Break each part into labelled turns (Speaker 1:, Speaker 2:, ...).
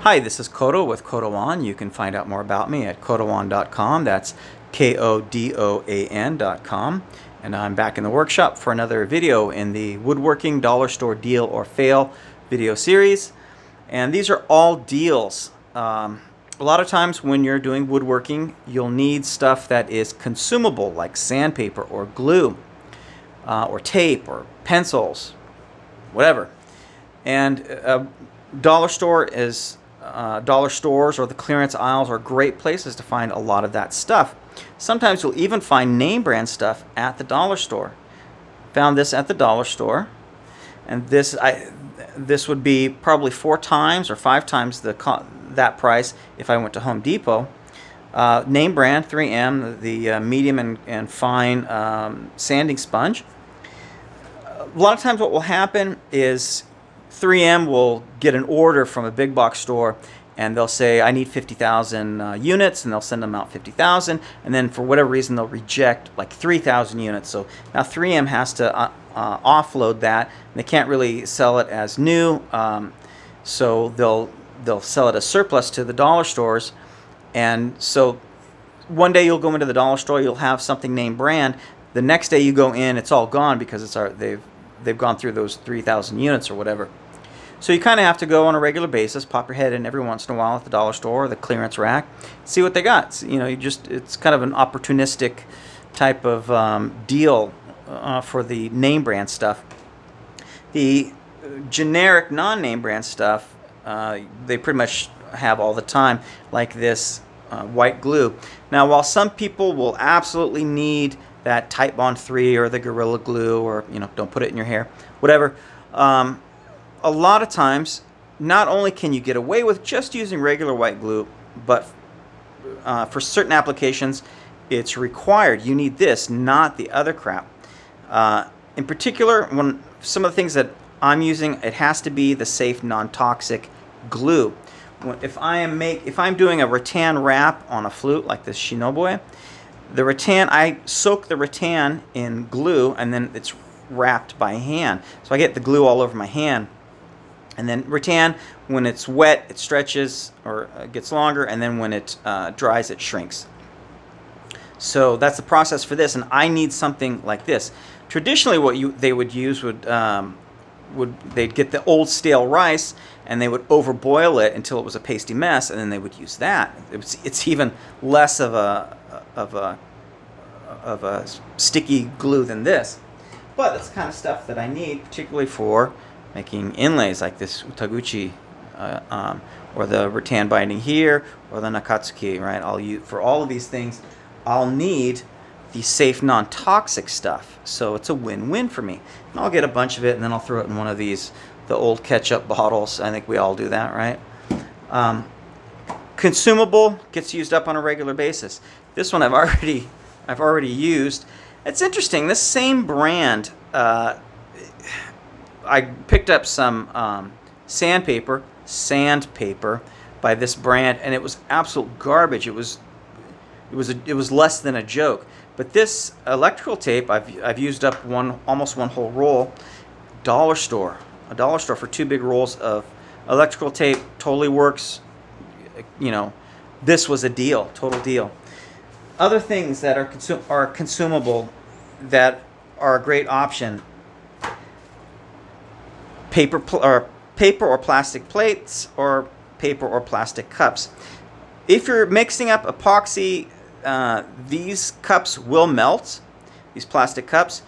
Speaker 1: Hi, this is Kodo with Kodoan. You can find out more about me at kodoan.com. That's KODOAN.com. And I'm back in the workshop for another video in the Woodworking Dollar Store Deal or Fail video series. And these are all deals. A lot of times when you're doing woodworking, you'll need stuff that is consumable, like sandpaper or glue, or tape or pencils, whatever. And dollar stores or the clearance aisles are great places to find a lot of that stuff. Sometimes you'll even find name brand stuff at the dollar store. Found this at the dollar store, and this would be probably 4 times or 5 times that price if I went to Home Depot. Name brand 3M, the medium and fine sanding sponge. A lot of times what will happen is 3M will get an order from a big box store and they'll say, I need 50,000 units, and they'll send them out 50,000, and then for whatever reason they'll reject like 3,000 units. So now 3M has to offload that, and they can't really sell it as new, so they'll sell it as surplus to the dollar stores. And so one day you'll go into the dollar store, you'll have something name brand. The next day you go in, it's all gone because they've gone through those 3,000 units or whatever. So you kind of have to go on a regular basis, pop your head in every once in a while at the dollar store or the clearance rack, see what they got. You know, it's kind of an opportunistic type of deal for the name brand stuff. The generic non-name brand stuff, they pretty much have all the time, like this white glue. Now, while some people will absolutely need that Titebond 3 or the Gorilla Glue, or don't put it in your hair, whatever. A lot of times, not only can you get away with just using regular white glue, but for certain applications, it's required. You need this, not the other crap. In particular, when some of the things that I'm using, it has to be the safe, non-toxic glue. If I'm doing a rattan wrap on a flute like this Shinoboe, the rattan, I soak the rattan in glue and then it's wrapped by hand. So I get the glue all over my hand. And then rattan, when it's wet, it stretches or gets longer, and then when it dries, it shrinks. So that's the process for this, and I need something like this. Traditionally, what they would use they'd get the old stale rice and they would overboil it until it was a pasty mess, and then they would use that. It's even less of a sticky glue than this, but it's the kind of stuff that I need, particularly for making inlays like this Utaguchi, or the rattan binding here, or the Nakatsuki. Right? For all of these things, I'll need the safe, non-toxic stuff. So it's a win-win for me. And I'll get a bunch of it, and then I'll throw it in one of these, the old ketchup bottles. I think we all do that, right? Consumable gets used up on a regular basis. This one I've already used. It's interesting. This same brand. I picked up some sandpaper by this brand, and it was absolute garbage. It was less than a joke. But this electrical tape, I've used up almost one whole roll. A dollar store for 2 big rolls of electrical tape. Totally works. This was a deal, total deal. Other things that are consumable that are a great option. Paper or plastic plates, or paper or plastic cups. If you're mixing up epoxy, these cups will melt, these plastic cups,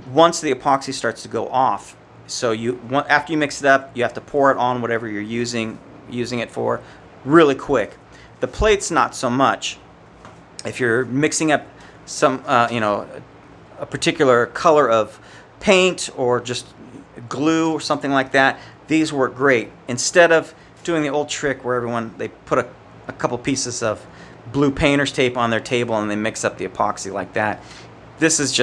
Speaker 1: once the epoxy starts to go off. So after you mix it up, you have to pour it on whatever you're using it for really quick. The plates, not so much. If you're mixing up some a particular color of paint or just glue or something like that, these work great. Instead of doing the old trick where they put a couple pieces of blue painter's tape on their table and they mix up the epoxy like that, this is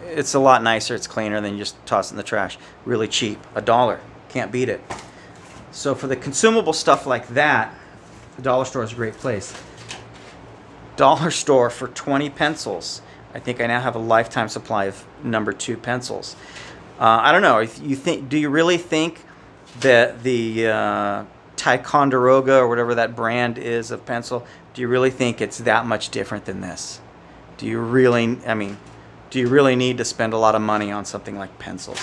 Speaker 1: it's a lot nicer, it's cleaner than you just toss it in the trash. Really cheap, $1, can't beat it. So for the consumable stuff like that, the dollar store is a great place. Dollar store for 20 pencils. I think I now have a lifetime supply of number 2 pencils. I don't know. Do you really think that the Ticonderoga or whatever that brand is of pencil, do you really think it's that much different than this? Do you really, I mean, do you really need to spend a lot of money on something like pencils?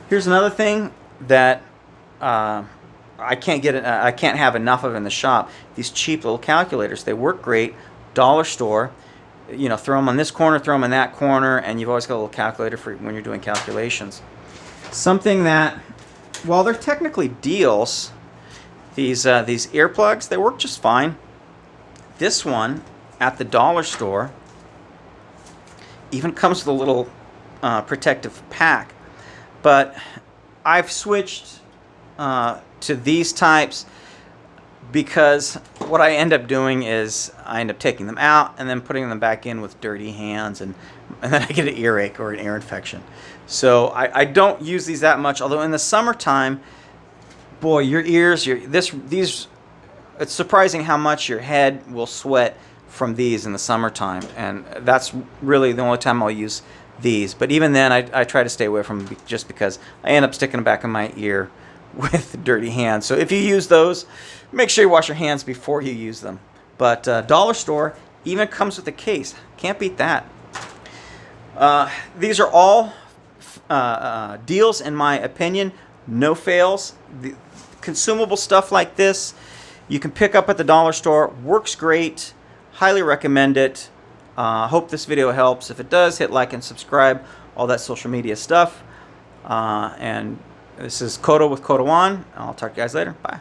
Speaker 1: Here's another thing that I can't have enough of in the shop. These cheap little calculators. They work great. Dollar store. You know, throw them on this corner, throw them in that corner, and you've always got a little calculator for when you're doing calculations. Something that, while they're technically deals, these earplugs, they work just fine. This one at the dollar store even comes with a little protective pack, but I've switched to these types because what I end up doing is I end up taking them out and then putting them back in with dirty hands, and then I get an earache or an ear infection. So I don't use these that much, although in the summertime, boy, your ears, it's surprising how much your head will sweat from these in the summertime, and that's really the only time I'll use these. But even then, I try to stay away from them just because I end up sticking them back in my ear with dirty hands. So if you use those, make sure you wash your hands before you use them. But dollar store even comes with a case. Can't beat that. These are all deals in my opinion. No fails. The consumable stuff like this you can pick up at the dollar store. Works great. Highly recommend it. Hope this video helps. If it does, hit like and subscribe. All that social media stuff. And this is Koto with Koto On. I'll talk to you guys later. Bye.